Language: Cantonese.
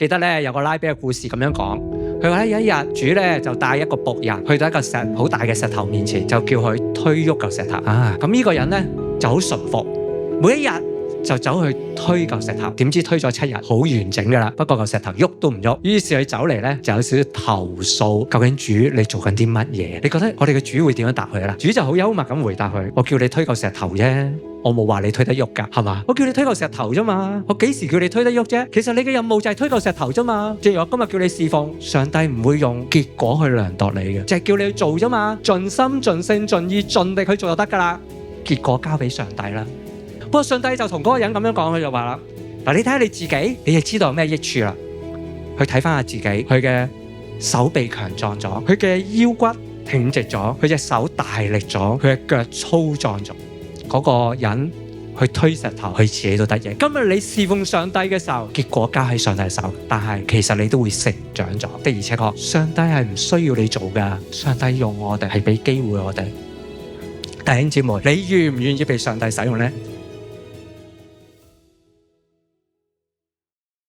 記得咧有個拉比嘅故事咁樣講，佢話咧有一日主咧就帶一個僕人去到一個好大嘅石頭面前，就叫佢推喐嚿石頭啊。咁呢個人咧就好順服，每一日就走去推嚿石頭，點知推咗7日，好完整噶啦。不過嚿石頭喐都唔喐，於是佢走嚟咧就有少少投訴，究竟主你做緊啲乜嘢？你覺得我哋嘅主會點樣答佢啦？主就好幽默咁回答佢：我叫你推嚿石頭啫。我冇話你推得喐㗎，係嘛？我叫你推嚿石頭啫嘛，我幾時叫你推得喐啫？其實你嘅任務就係推嚿石頭啫嘛。正如我今日叫你侍奉，上帝唔會用結果去量度你嘅，就係叫你去做啫嘛，盡心盡性盡意盡力去做就得㗎啦。結果交俾上帝啦。不過上帝就同嗰個人咁樣講，佢就話啦：嗱，你睇下你自己，你就知道有咩益處啦。去睇翻下自己，佢嘅手臂強壯咗，佢嘅腰骨挺直咗，佢隻手大力咗，佢嘅腳粗壯咗。嗰個人去推石頭，佢自己都得嘢。今日你侍奉上帝嘅時候，結果交喺上帝手，但係其實你都會成長咗。的而且確，上帝係唔需要你做㗎，上帝用我哋係俾機會我哋。弟兄姊妹，你願唔願意被上帝使用呢？